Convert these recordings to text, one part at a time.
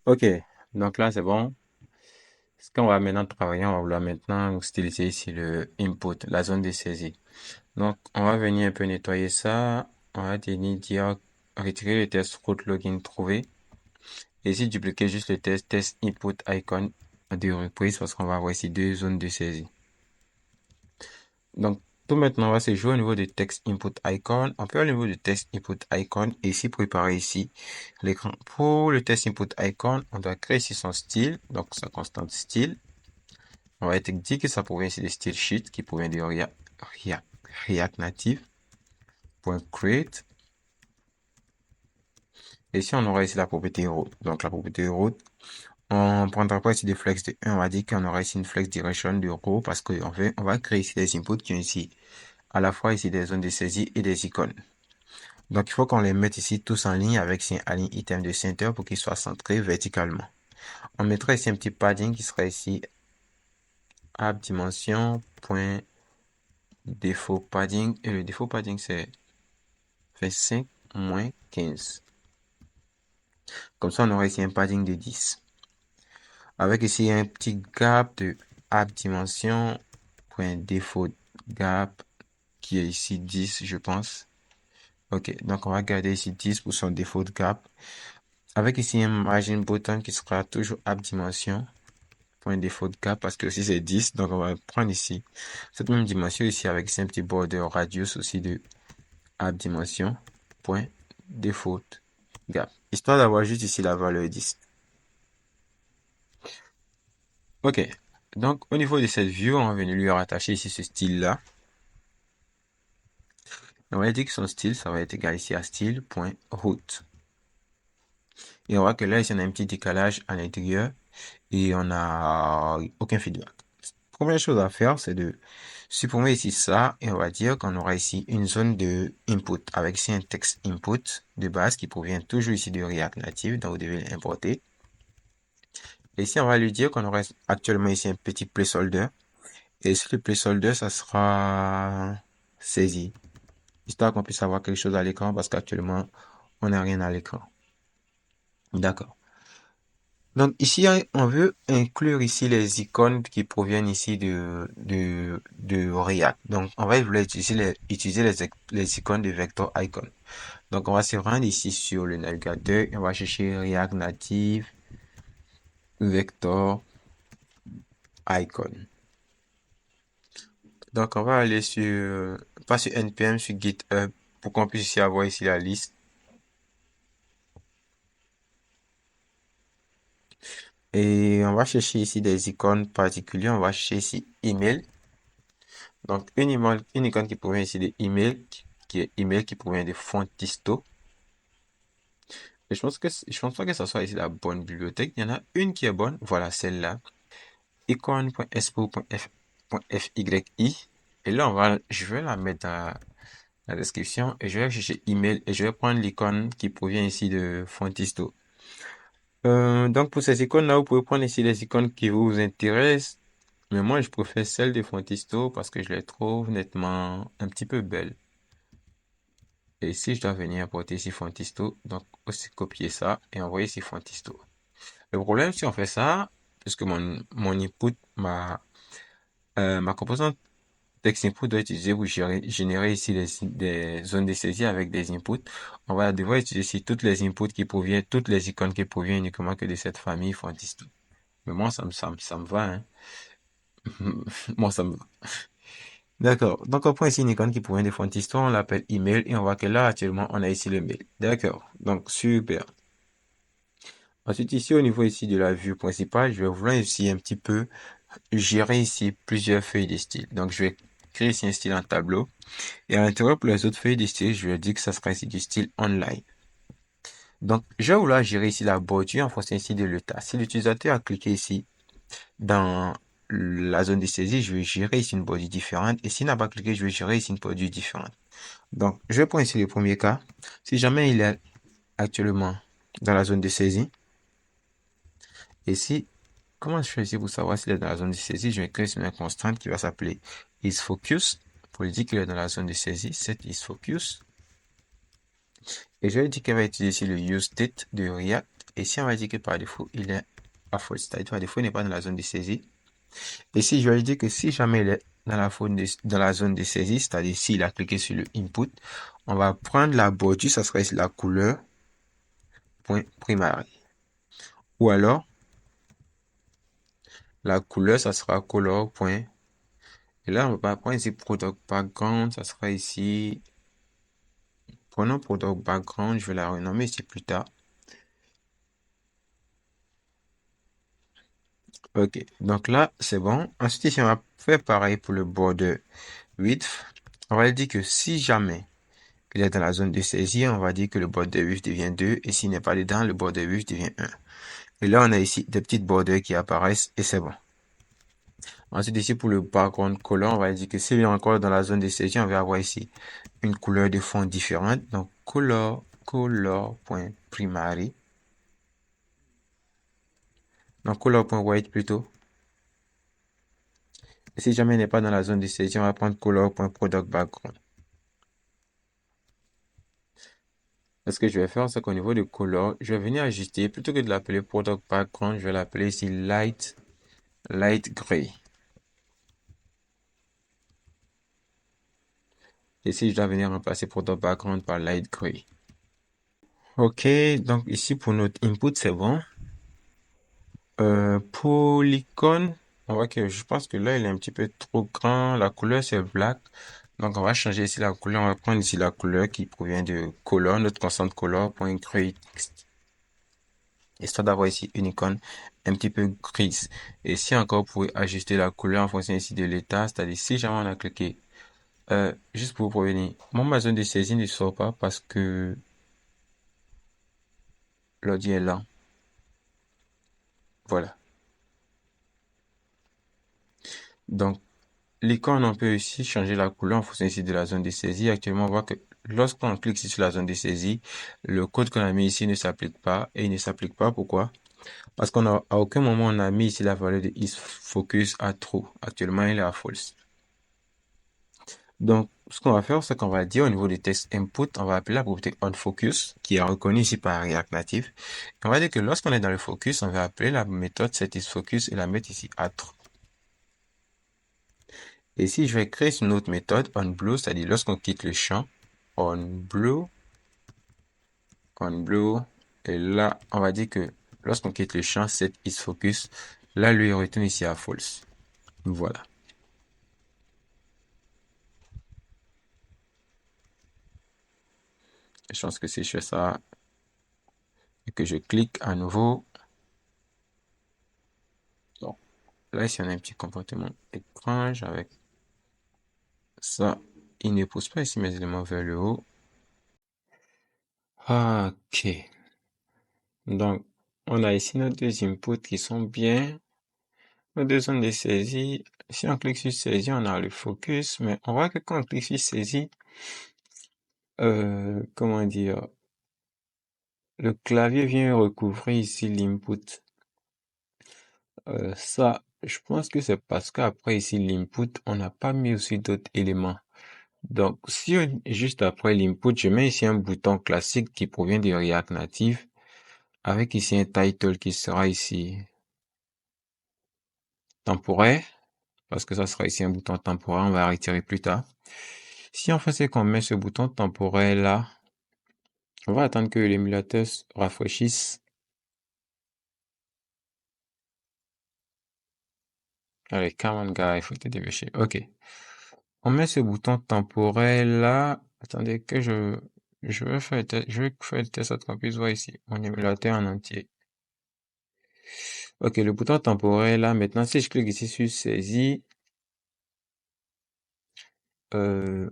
Ok, donc là c'est bon. Ce qu'on va maintenant travailler, on va vouloir maintenant styliser ici le input, la zone de saisie. Donc on va venir un peu nettoyer ça. On va venir dire retirer le test route login trouvé. Et ici dupliquer juste le test input icon à deux reprises parce qu'on va avoir ici deux zones de saisie. Donc tout maintenant on va se jouer au niveau du text input icon. On peut au niveau du text input icon et ici préparer ici l'écran. Pour le test input icon, on doit créer ici son style, donc sa constante style. On va dire que ça provient ici de style sheet qui provient de React Native.create. Et ici, on aura ici la propriété route. Donc, la propriété route, on prendra pas ici des flex de 1. On va dire qu'on aura ici une flex direction de row parce qu'on on va créer ici des inputs qui ont ici à la fois ici des zones de saisie et des icônes. Donc, il faut qu'on les mette ici tous en ligne avec un align item de center pour qu'ils soient centrés verticalement. On mettra ici un petit padding qui sera ici app dimension point défaut padding et le défaut padding c'est 25 moins 15. Comme ça, on aura ici un padding de 10. Avec ici un petit gap de app dimension point défaut gap qui est ici 10, je pense. Ok, donc on va garder ici 10 pour son défaut de gap. Avec ici un margin button qui sera toujours app dimension point défaut de gap parce que aussi c'est 10. Donc on va prendre ici cette même dimension ici avec ici un petit border radius aussi de app dimension point défaut gap. Histoire d'avoir juste ici la valeur 10. Ok. Donc, au niveau de cette vue, on va venir lui rattacher ici ce style-là. On va dire que son style, ça va être égal ici à style.route. Et on voit que là, ici, on a un petit décalage à l'intérieur et on n'a aucun feedback. Première chose à faire, c'est de supprimer ici ça et on va dire qu'on aura ici une zone de input avec ici un texte input de base qui provient toujours ici de React Native, donc vous devez l'importer. Et ici, on va lui dire qu'on aura actuellement ici un petit placeholder. Et ici, le placeholder, ça sera saisi. Histoire qu'on puisse avoir quelque chose à l'écran parce qu'actuellement, on n'a rien à l'écran. D'accord. Donc ici, on veut inclure ici les icônes qui proviennent ici de React. Donc, on va vouloir utiliser les icônes de Vector Icon. Donc, on va se rendre ici sur le navigateur et on va chercher React Native Vector Icon. Donc, on va aller pas sur NPM, sur GitHub pour qu'on puisse ici avoir ici la liste. Et on va chercher ici des icônes particulières. On va chercher ici email. Donc, une icône qui provient ici de email, qui est email qui provient de Fontisto. Et je pense pas que ça soit ici la bonne bibliothèque. Il y en a une qui est bonne. Voilà, celle-là. Icon.expo.fyi. Et là, je vais la mettre dans la description et je vais chercher email et je vais prendre l'icône qui provient ici de Fontisto. Donc, pour ces icônes-là, vous pouvez prendre ici les icônes qui vous intéressent. Mais moi, je préfère celle de Fontisto parce que je les trouve nettement un petit peu belles. Et ici, je dois venir importer ici Fontisto. Donc, aussi copier ça et envoyer ici Fontisto. Le problème, si on fait ça, puisque mon input, ma composante text input doit utiliser pour générer ici des zones de saisie avec des inputs, on va devoir utiliser ici toutes les inputs qui proviennent, toutes les icônes qui proviennent uniquement que de cette famille Fontisto. Mais moi, ça me va, hein. Moi, ça me va. D'accord. Donc, on prend ici une icône qui provient de Fontisto, on l'appelle email et on voit que là, actuellement, on a ici le mail. D'accord. Donc, super. Ensuite, ici, au niveau ici de la vue principale, je vais vouloir ici un petit peu gérer ici plusieurs feuilles de style. Donc, je vais créer ici un style en tableau. Et à l'intérieur, pour les autres feuilles de style, je vais dire que ça sera ici du style online. Donc, je vais vouloir gérer ici la bordure en fonction ici de l'état. Si l'utilisateur a cliqué ici dans la zone de saisie, je vais gérer ici une bordure différente. Et s'il n'a pas cliqué, je vais gérer ici une bordure différente. Donc, je vais prendre ici le premier cas. Si jamais il est actuellement dans la zone de saisie, et si, comment je fais ici pour savoir s'il est dans la zone de saisie, je vais créer une constante qui va s'appeler isFocus pour lui dire qu'il est dans la zone de saisie, set isFocus. Et je vais dire qu'elle va utiliser ici le useState de React Ici, on va dire que par défaut, il est à false. C'est-à-dire par défaut, il n'est pas dans la zone de saisie. Et si je vais dire que si jamais il est dans la zone de saisie, c'est-à-dire s'il a cliqué sur le input, on va prendre la bordure, ça serait la couleur point primary. Ou alors, la couleur, ça sera color point. Et là, on va prendre ici product background, ça sera ici. Prenons product background, je vais la renommer ici plus tard. Ok, donc là, c'est bon. Ensuite, ici, on va faire pareil pour le border width. On va dire que si jamais il est dans la zone de saisie, on va dire que le border width devient 2. Et s'il n'est pas dedans, le border width devient 1. Et là, on a ici des petites borders qui apparaissent et c'est bon. Ensuite, ici, pour le background color, on va dire que s'il est encore dans la zone de saisie, on va avoir ici une couleur de fond différente. Donc, color.primary. Donc, color.white plutôt. Et si jamais il n'est pas dans la zone de saisie, on va prendre color.productBackground. Ce que je vais faire, c'est qu'au niveau de color, je vais venir ajuster, plutôt que de l'appeler product background, je vais l'appeler ici light gray. Et si je dois venir remplacer product background par light gray. Ok, donc ici pour notre input, c'est bon. Pour l'icône, on voit que je pense que là, il est un petit peu trop grand. La couleur, c'est black. Donc, on va changer ici la couleur. On va prendre ici la couleur qui provient de color, notre constante color.gray text. Histoire d'avoir ici une icône un petit peu grise. Et ici encore, vous pouvez ajuster la couleur en fonction ici de l'état. C'est-à-dire, si jamais on a cliqué, juste pour vous prévenir, ma zone de saisie ne sort pas parce que l'ordi est lent. Voilà. Donc, l'icône, on peut aussi changer la couleur en fonction ici de la zone de saisie. Actuellement, on voit que lorsqu'on clique ici sur la zone de saisie, le code qu'on a mis ici ne s'applique pas. Et il ne s'applique pas, pourquoi? Parce à aucun moment on a mis ici la valeur de isFocus à true. Actuellement, il est à false. Donc, ce qu'on va faire, c'est qu'on va dire au niveau du texte input, on va appeler la propriété onFocus, qui est reconnue ici par React Native. Et on va dire que lorsqu'on est dans le focus, on va appeler la méthode setIsFocus et la mettre ici à true. Et si je vais créer une autre méthode, onBlue, c'est-à-dire lorsqu'on quitte le champ, onBlue, et là, on va dire que lorsqu'on quitte le champ, setIsFocus, là, lui, il retourne ici à false. Voilà. Je pense que si je fais ça et que je clique à nouveau, bon, là, ici, on a un petit comportement étrange avec ça. Il ne pousse pas ici mes éléments vers le haut. Ok. Donc, on a ici nos deux inputs qui sont bien. Nos deux zones de saisie. Si on clique sur saisie, on a le focus, mais on voit que quand on clique sur saisie, comment dire, le clavier vient recouvrir ici l'input. Ça, je pense que c'est parce qu'après ici l'input, on n'a pas mis aussi d'autres éléments. Donc, si juste après l'input, je mets ici un bouton classique qui provient de React Native, avec ici un title qui sera ici temporaire, parce que ça sera ici un bouton temporaire, on va retirer plus tard. Si on fait c'est qu'on met ce bouton temporaire là, on va attendre que l'émulateur rafraîchisse. Allez, come on guy, il faut te dépêcher. Ok. On met ce bouton temporel là. Attendez que je vais faire le test pour qu'on puisse voir ici mon émulateur en entier. Ok, le bouton temporel là. Maintenant, si je clique ici sur saisie,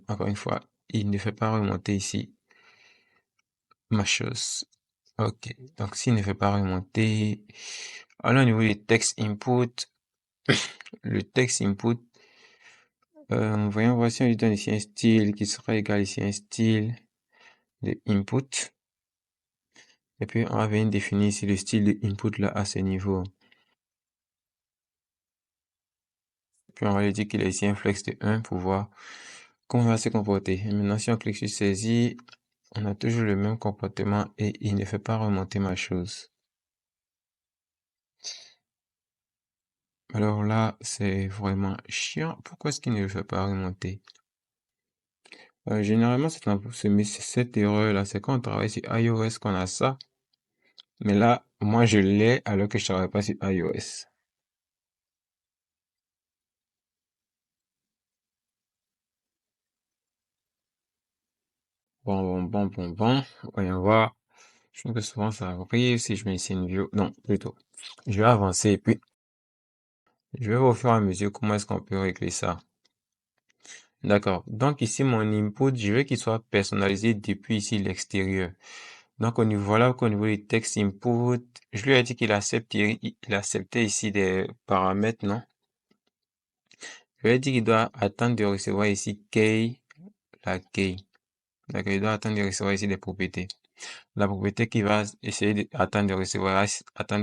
encore une fois, il ne fait pas remonter ici ma chose. Ok, donc s'il ne fait pas remonter, alors au niveau du text input, le text input, voyons voir si on lui donne ici un style qui sera égal ici à un style de input. Et puis, on va venir définir ici le style de input là à ce niveau. Puis, on va lui dire qu'il a ici un flex de 1 pour voir comment il va se comporter. Et maintenant, si on clique sur saisie, on a toujours le même comportement et il ne fait pas remonter ma chose. Alors là, c'est vraiment chiant. Pourquoi est-ce qu'il ne le fait pas remonter? Généralement, cette erreur-là, c'est quand on travaille sur iOS qu'on a ça. Mais là, moi, je l'ai alors que je travaille pas sur iOS. Bon. Voyons voir. Je trouve que souvent, ça arrive si je mets ici une view. Non, plutôt. Je vais avancer et puis je vais voir au fur et à mesure comment est-ce qu'on peut régler ça. D'accord. Donc ici, mon input, je veux qu'il soit personnalisé depuis ici l'extérieur. Donc au niveau, voilà qu'au niveau du texte input, je lui ai dit qu'il accepte, il acceptait ici des paramètres, non? Je lui ai dit qu'il doit attendre de recevoir ici key, la key. D'accord, il doit attendre de recevoir ici des propriétés. La propriété qui va essayer d'attendre de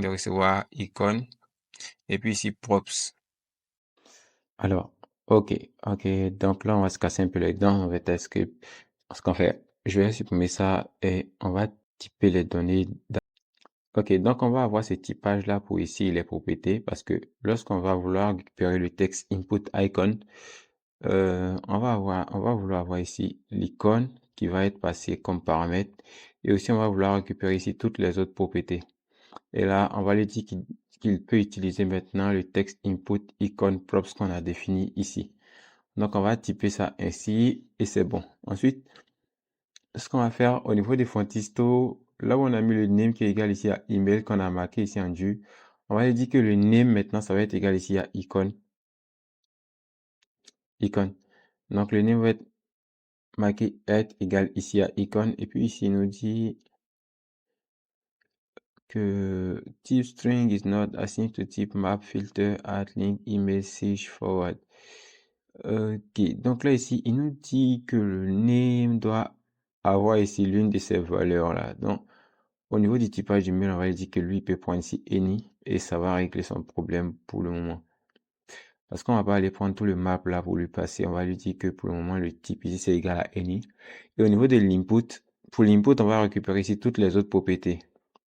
recevoir icône, et puis ici props. Alors, ok, ok, donc là on va se casser un peu les dents, on va tester ce qu'on fait. Je vais supprimer ça et on va typer les données. Ok, donc on va avoir ce typage là pour ici les propriétés parce que lorsqu'on va vouloir récupérer le texte input icon, on va vouloir avoir ici l'icône qui va être passée comme paramètre et aussi on va vouloir récupérer ici toutes les autres propriétés. Et là, on va lui dire qu'il peut utiliser maintenant le texte input icon props qu'on a défini ici. Donc, on va typer ça ainsi et c'est bon. Ensuite, ce qu'on va faire au niveau des fontisto, là où on a mis le name qui est égal ici à email qu'on a marqué ici en dur, on va lui dire que le name maintenant, ça va être égal ici à icon. Icon. Donc, le name va être marqué être égal ici à icon. Et puis ici, il nous dit que type string is not assigned to type map filter add link message forward. Ok, donc là ici, il nous dit que le name doit avoir ici l'une de ces valeurs là. Donc au niveau du typage du mail, on va lui dire que lui il peut prendre ici any et ça va régler son problème pour le moment. Parce qu'on va pas aller prendre tout le map là pour lui passer, on va lui dire que pour le moment le type ici c'est égal à any. Et au niveau de l'input, pour l'input on va récupérer ici toutes les autres propriétés.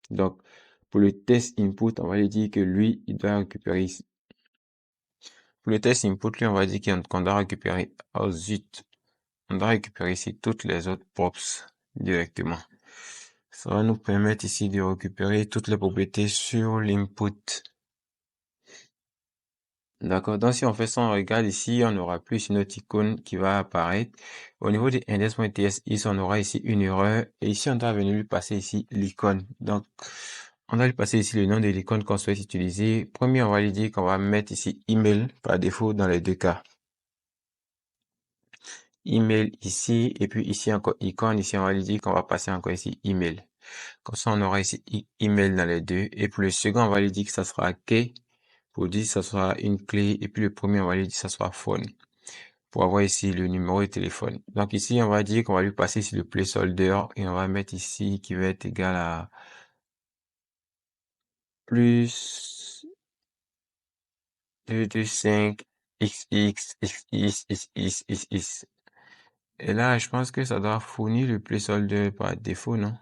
Donc, pour le test input, on va lui dire que lui, il doit récupérer ici. Pour le test input, lui, on va dire qu'on doit récupérer, oh zut, on doit récupérer ici toutes les autres props directement. Ça va nous permettre ici de récupérer toutes les propriétés sur l'input. D'accord. Donc, si on fait ça, on regarde ici, on aura plus une autre icône qui va apparaître. Au niveau de index.tsx, on aura ici une erreur. Et ici, on doit venir lui passer ici l'icône. Donc, on va lui passer ici le nom de l'icône qu'on souhaite utiliser. Premier, on va lui dire qu'on va mettre ici email par défaut dans les deux cas. Email ici, et puis ici encore icône. Ici, on va lui dire qu'on va passer encore ici email. Comme ça, on aura ici email dans les deux. Et pour le second, on va lui dire que ça sera key. Pour dire ça sera une clé. Et puis le premier, on va lui dire que ça sera phone. Pour avoir ici le numéro de téléphone. Donc ici, on va dire qu'on va lui passer ici le placeholder et on va mettre ici qui va être égal à plus 225 XX. Et là, je pense que ça doit fournir le placeholder par défaut, non?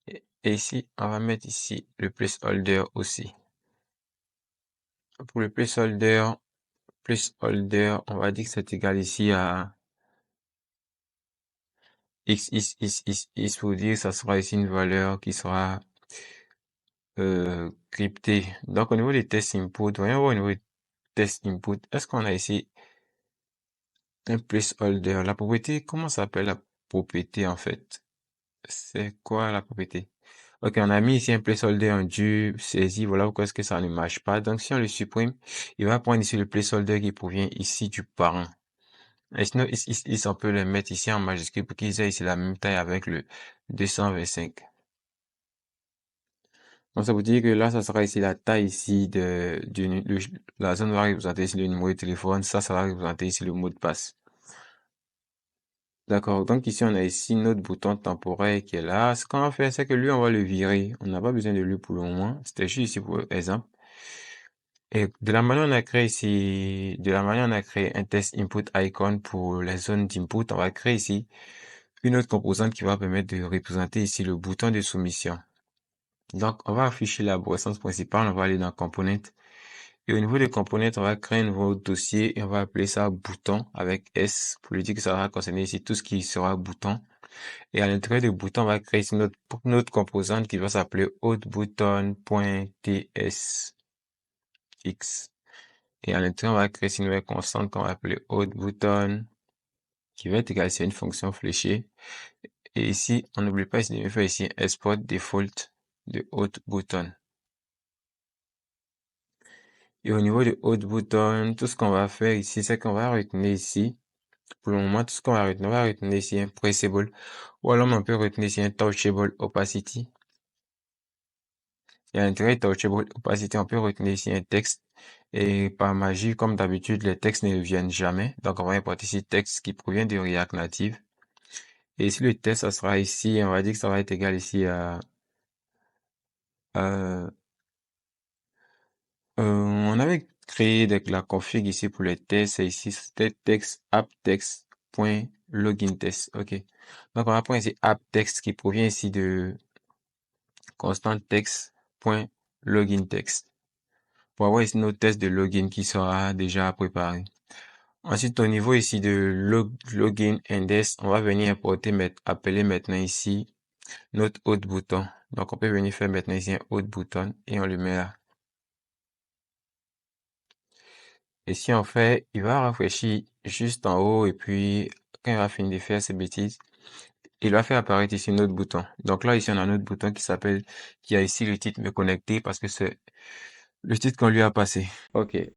Et ici, on va mettre ici le placeholder aussi. Pour le placeholder, on va dire que c'est égal ici à XX pour dire que ça sera ici une valeur qui sera cryptée. Donc au niveau des tests input, voyons voir au niveau des tests input, est-ce qu'on a ici un placeholder? La propriété, comment s'appelle la propriété en fait? C'est quoi la propriété? Ok, on a mis ici un placeholder en dur, saisi, voilà pourquoi est-ce que ça ne marche pas. Donc si on le supprime, il va prendre ici le placeholder qui provient ici du parent. Et sinon, on peut le mettre ici en majuscule pour qu'ils aient ici la même taille avec le 225. Donc, ça veut dire que là, ça sera ici la taille ici la zone va représenter ici le numéro de téléphone. Ça va représenter ici le mot de passe. D'accord. Donc, ici, on a ici notre bouton temporaire qui est là. Ce qu'on va faire, c'est que lui, on va le virer. On n'a pas besoin de lui pour le moment. C'était juste ici pour exemple. Et de la manière, on a créé ici, de la manière, on a créé un test input icon pour les zones d'input. On va créer ici une autre composante qui va permettre de représenter ici le bouton de soumission. Donc, on va afficher l'arborescence principale. On va aller dans Component. Et au niveau des components, on va créer un nouveau dossier et on va appeler ça bouton avec S pour lui dire que ça va concerner ici tout ce qui sera bouton. Et à l'intérieur du bouton, on va créer ici notre composante qui va s'appeler authButton.tsx. Et à l'intérieur, on va créer ici une nouvelle constante qu'on va appeler authButton qui va être égale à une fonction fléchée. Et ici, on n'oublie pas ici de faire ici export default de authButton. Et au niveau de authButton, tout ce qu'on va faire ici, c'est qu'on va retenir ici, pour le moment, tout ce qu'on va retenir, on va retenir ici un pressable, ou alors on peut retenir ici un touchable opacity. Et à l'intérieur de touchable opacity, on peut retenir ici un texte. Et par magie, comme d'habitude, les textes ne reviennent jamais. Donc, on va importer ici texte qui provient de React Native. Et ici, le texte, ça sera ici, on va dire que ça va être égal ici à euh, on avait créé la config ici pour les tests, et ici c'était text apptext.login_test. Ok. Donc on va prendre ici apptext qui provient ici de constant text.login_text pour avoir ici nos tests de login qui sera déjà préparé. Ensuite, au niveau ici de login index, on va venir appeler maintenant ici notre autre bouton. Donc on peut venir faire maintenant ici un autre bouton et on le met là. Et si on fait, il va rafraîchir juste en haut et puis quand il va finir de faire ses bêtises, il va faire apparaître ici notre bouton. Donc là, ici, on a notre bouton qui a ici le titre me connecter parce que c'est le titre qu'on lui a passé. Ok.